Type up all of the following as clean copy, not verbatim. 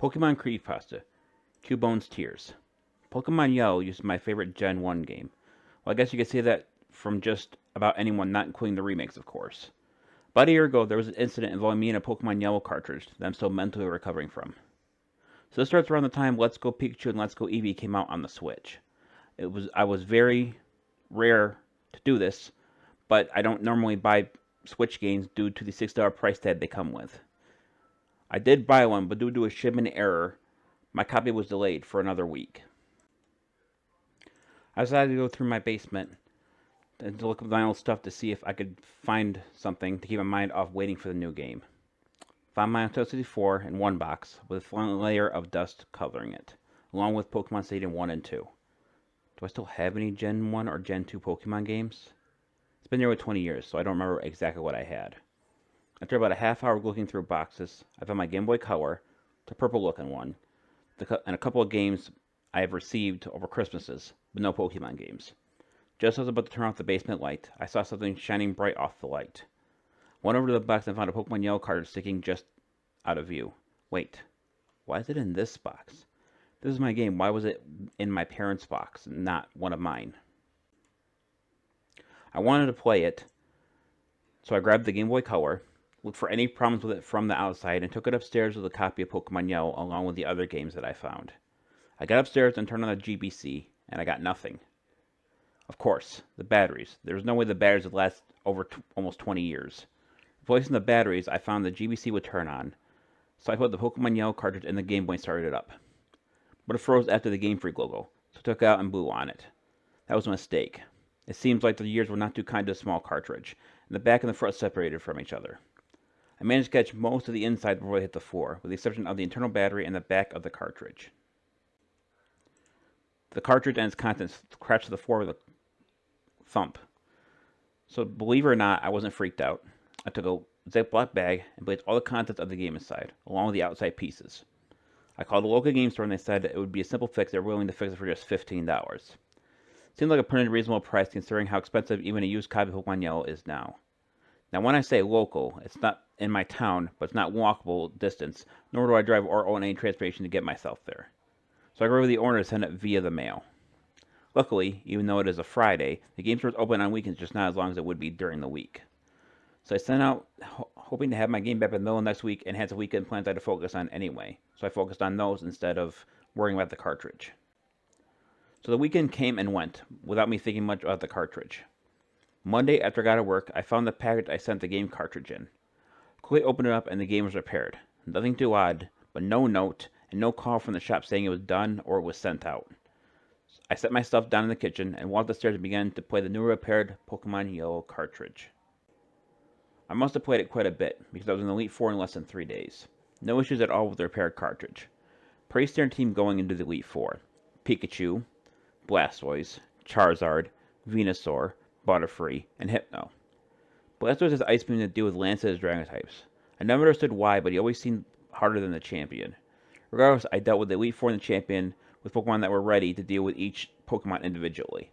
Pokemon Creepypasta, Cubone's Tears. Pokemon Yellow uses my favorite Gen 1 game. Well, I guess you could say that from just about anyone, not including the remakes, of course. About a year ago, there was an incident involving me and a Pokemon Yellow cartridge that I'm still mentally recovering from. So this starts around the time Let's Go Pikachu and Let's Go Eevee came out on the Switch. I was very rare to do this, but I don't normally buy Switch games due to the $6 price tag they come with. I did buy one, but due to a shipment error, my copy was delayed for another week. I decided to go through my basement and to look at my old stuff to see if I could find something to keep my mind off waiting for the new game. Found my Nintendo 64 in one box with a fine layer of dust covering it, along with Pokemon Stadium 1 and 2. Do I still have any Gen 1 or Gen 2 Pokemon games? It's been nearly 20 years, so I don't remember exactly what I had. After about a half hour looking through boxes, I found my Game Boy Color, the purple looking one, and a couple of games I have received over Christmases, but no Pokemon games. Just as I was about to turn off the basement light, I saw something shining bright off the light. Went over to the box and found a Pokemon Yellow card sticking just out of view. Wait, why is it in this box? This is my game. Why was it in my parents' box, not one of mine? I wanted to play it, so I grabbed the Game Boy Color, looked for any problems with it from the outside, and took it upstairs with a copy of Pokemon Yellow along with the other games that I found. I got upstairs and turned on the GBC, and I got nothing. Of course, the batteries. There was no way the batteries would last over almost 20 years. Replacing the batteries, I found the GBC would turn on, so I put the Pokemon Yellow cartridge in the Game Boy and started it up. But it froze after the Game Freak logo, so I took it out and blew on it. That was a mistake. It seems like the years were not too kind to the small cartridge, and the back and the front separated from each other. I managed to catch most of the inside before it hit the floor, with the exception of the internal battery and the back of the cartridge. The cartridge and its contents crashed to the floor with a thump. So believe it or not, I wasn't freaked out. I took a Ziploc bag and placed all the contents of the game inside, along with the outside pieces. I called the local game store and they said it would be a simple fix. They were willing to fix it for just $15. Seemed like a pretty reasonable price considering how expensive even a used copy of Pokemon Yellow is now. Now when I say local, it's not in my town, but it's not walkable distance, nor do I drive or own any transportation to get myself there. So I go over the order to send it via the mail. Luckily, even though it is a Friday, the game store is open on weekends just not as long as it would be during the week. So I sent out hoping to have my game back in the middle of next week and had some weekend plans I had to focus on anyway. So I focused on those instead of worrying about the cartridge. So the weekend came and went without me thinking much about the cartridge. Monday after I got to work, I found the package I sent the game cartridge in. Quickly opened it up and the game was repaired. Nothing too odd, but no note and no call from the shop saying it was done or it was sent out. I set my stuff down in the kitchen and walked upstairs and began to play the new repaired Pokemon Yellow cartridge. I must have played it quite a bit because I was in Elite Four in less than 3 days. No issues at all with the repaired cartridge. Pretty standard team going into the Elite Four. Pikachu, Blastoise, Charizard, Venusaur, Butterfree, and Hypno. Blastoise has Ice Beam to deal with Lance's Dragon types. I never understood why, but he always seemed harder than the champion. Regardless, I dealt with the Elite Four and the champion with Pokemon that were ready to deal with each Pokemon individually.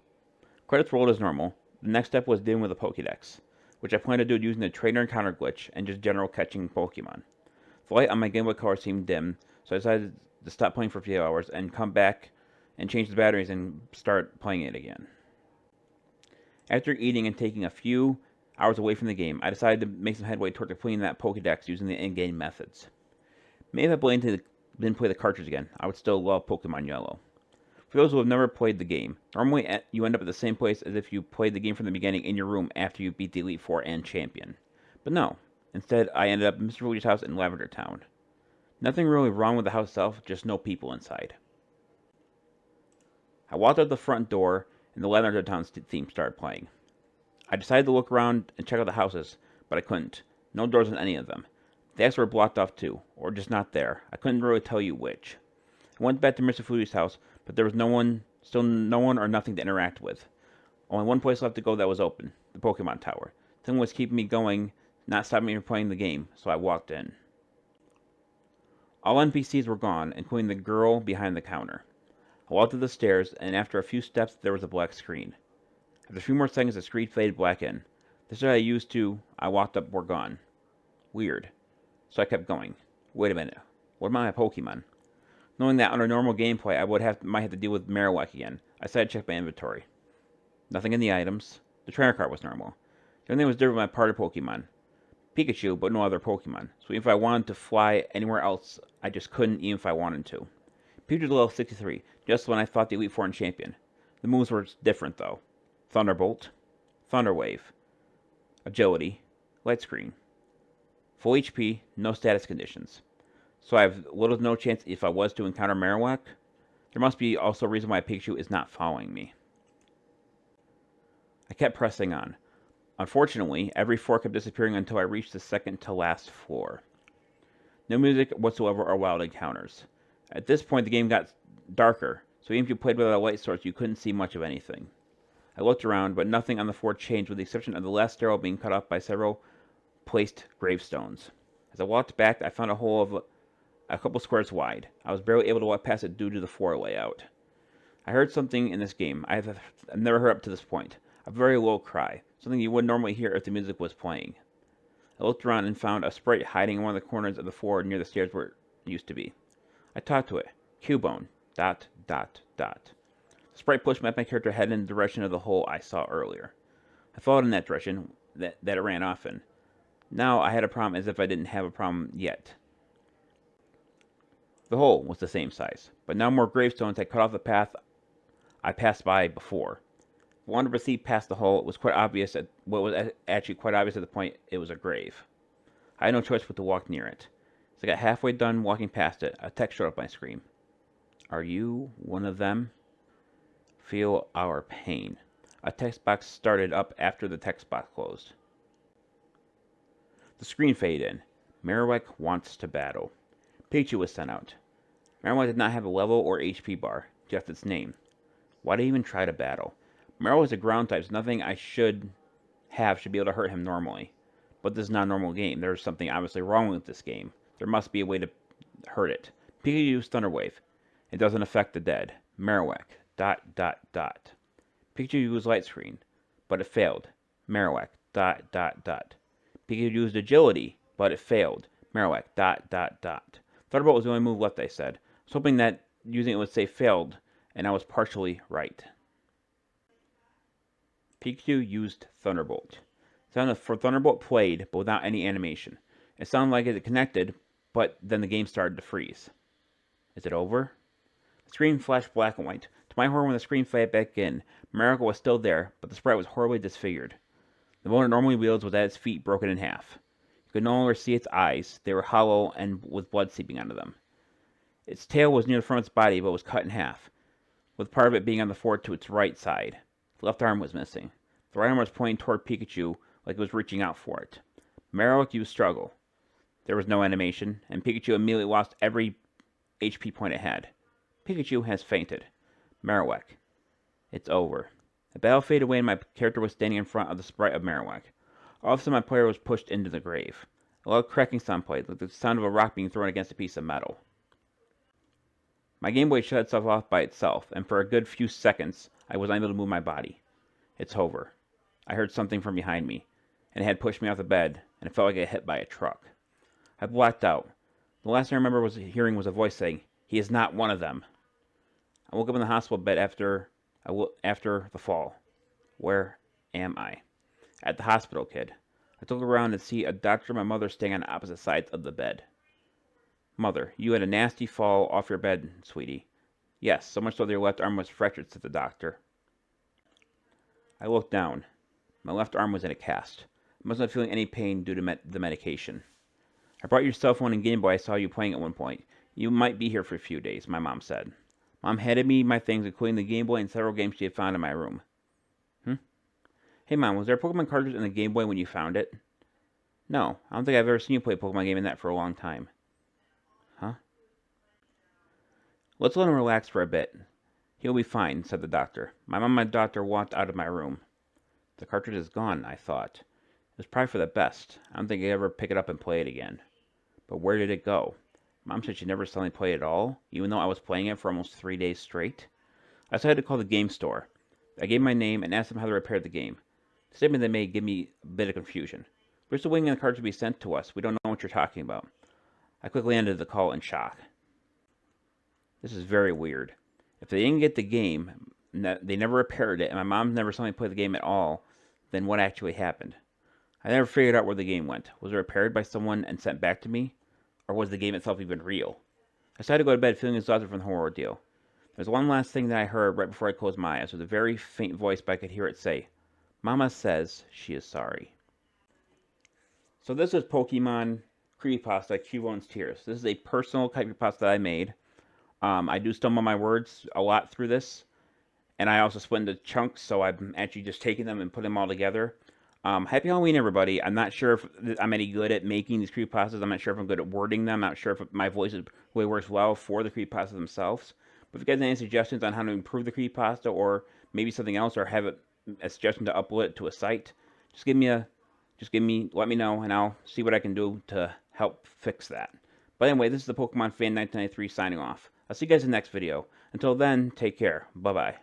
Credits rolled as normal. The next step was dealing with the Pokédex, which I plan to do using the trainer encounter glitch and just general catching Pokemon. The light on my Game Boy Color seemed dim, so I decided to stop playing for a few hours and come back and change the batteries and start playing it again. After eating and taking a few hours away from the game, I decided to make some headway toward completing that Pokédex using the in-game methods. Maybe if I didn't play the cartridge again, I would still love Pokemon Yellow. For those who have never played the game, normally you end up at the same place as if you played the game from the beginning in your room after you beat the Elite Four and Champion. But no, instead I ended up at Mr. Fuji's house in Lavender Town. Nothing really wrong with the house itself, just no people inside. I walked out the front door and the Lavender Town theme started playing. I decided to look around and check out the houses, but I couldn't. No doors in any of them. The exits were blocked off too, or just not there. I couldn't really tell you which. I went back to Mr. Fuji's house, but there was still no one or nothing to interact with. Only one place left to go that was open, the Pokemon Tower. Something was keeping me going, not stopping me from playing the game, so I walked in. All NPCs were gone, including the girl behind the counter. I walked up the stairs, and after a few steps, there was a black screen. After a few more seconds, the screen faded black in. The stairs I walked up were gone. Weird. So I kept going. Wait a minute. What about my Pokemon? Knowing that under normal gameplay I might have to deal with Marowak again, I decided to check my inventory. Nothing in the items. The trainer card was normal. The only thing was different with my party Pokemon. Pikachu, but no other Pokemon. So even if I wanted to fly anywhere else, I just couldn't even if I wanted to. Pikachu's level 63, just when I fought the Elite Four and Champion. The moves were different though. Thunderbolt, Thunder Wave, Agility, Light Screen. Full HP, no status conditions. So I have little to no chance if I was to encounter Marowak. There must be also a reason why Pikachu is not following me. I kept pressing on. Unfortunately, every floor kept disappearing until I reached the second to last floor. No music whatsoever or wild encounters. At this point, the game got darker, so even if you played without a light source, you couldn't see much of anything. I looked around, but nothing on the floor changed with the exception of the last stairwell being cut off by several placed gravestones. As I walked back, I found a hole of a couple squares wide. I was barely able to walk past it due to the floor layout. I heard something in this game I've never heard up to this point. A very low cry, something you wouldn't normally hear if the music was playing. I looked around and found a sprite hiding in one of the corners of the floor near the stairs where it used to be. I talked to it. Cubone. ... The sprite pushed my character head in the direction of the hole I saw earlier. I followed in that direction that it ran off in. Now I had a problem as if I didn't have a problem yet. The hole was the same size, but now more gravestones had cut off the path I passed by before. If I wanted to proceed past the hole, it was quite obvious at the point it was a grave. I had no choice but to walk near it. As I got halfway done walking past it, a text showed up my screen. Are you one of them? Feel our pain. A text box started up after the text box closed. The screen faded in. Marowak wants to battle. Pikachu was sent out. Marowak did not have a level or HP bar, just its name. Why did he even try to battle? Marowak is a ground type, so nothing I should be able to hurt him normally. But this is not a normal game. There's something obviously wrong with this game. There must be a way to hurt it. Pikachu used Thunder Wave. It doesn't affect the dead. Marowak. ... Pikachu used Light Screen, but it failed. Marowak. ... Pikachu used Agility, but it failed. Marowak. ... Thunderbolt was the only move left, I said. I was hoping that using it would say failed, and I was partially right. Pikachu used Thunderbolt. Sound for Thunderbolt played, but without any animation. It sounded like it connected, but then the game started to freeze. Is it over? The screen flashed black and white. To my horror, when the screen faded back in, Marowak was still there, but the sprite was horribly disfigured. The bone it normally wields was at its feet, broken in half. You could no longer see its eyes. They were hollow and with blood seeping out of them. Its tail was near the front of its body, but was cut in half, with part of it being on the floor to its right side. The left arm was missing. The right arm was pointing toward Pikachu like it was reaching out for it. Marowak used Struggle. There was no animation, and Pikachu immediately lost every HP point it had. Pikachu has fainted. Marowak. It's over. The battle faded away and my character was standing in front of the sprite of Marowak. All of a sudden my player was pushed into the grave. A loud cracking sound played, like the sound of a rock being thrown against a piece of metal. My Game Boy shut itself off by itself, and for a good few seconds I was unable to move my body. It's over. I heard something from behind me, and it had pushed me off the bed, and it felt like I got hit by a truck. I blacked out. The last thing I remember hearing was a voice saying, "He is not one of them." I woke up in the hospital bed after the fall. Where am I? At the hospital, kid. I took around and see a doctor and my mother staying on opposite sides of the bed. Mother, you had a nasty fall off your bed, sweetie. Yes, so much so that your left arm was fractured, said the doctor. I looked down. My left arm was in a cast. I must not feeling any pain due to the medication. I brought your cell phone and Game Boy. I saw you playing at one point. You might be here for a few days, my mom said. Mom handed me my things, including the Game Boy and several games she had found in my room. Hey, Mom, was there a Pokemon cartridge in the Game Boy when you found it? No, I don't think I've ever seen you play a Pokemon game in that for a long time. Huh? Let's let him relax for a bit. He'll be fine, said the doctor. My mom and my doctor walked out of my room. The cartridge is gone, I thought. It was probably for the best. I don't think I'd ever pick it up and play it again. But where did it go? Mom said she never saw me play it at all, even though I was playing it for almost 3 days straight. I decided to call the game store. I gave my name and asked them how to repair the game. The statement they made gave me a bit of confusion. We're still waiting on the cartridge to be sent to us. We don't know what you're talking about. I quickly ended the call in shock. This is very weird. If they didn't get the game, they never repaired it, and my mom never saw me play the game at all, then what actually happened? I never figured out where the game went. Was it repaired by someone and sent back to me? Or was the game itself even real? I decided to go to bed feeling exhausted from the horror ordeal. There's one last thing that I heard right before I closed my eyes. It was a very faint voice, but I could hear it say, Mama says she is sorry. So this is Pokemon Creepypasta, Cubone's Tears. This is a personal creepypasta that I made. I do stumble my words a lot through this, and I also split into chunks, so I'm actually just taking them and putting them all together. Happy Halloween, everybody. I'm not sure if I'm any good at making these creepypastas. I'm not sure if I'm good at wording them. I'm not sure if my voice really works well for the creepypastas themselves. But if you guys have any suggestions on how to improve the creepypasta, or maybe something else, or have a suggestion to upload it to a site, let me know, and I'll see what I can do to help fix that. But anyway, this is the Pokemon Fan 1993 signing off. I'll see you guys in the next video. Until then, take care. Bye-bye.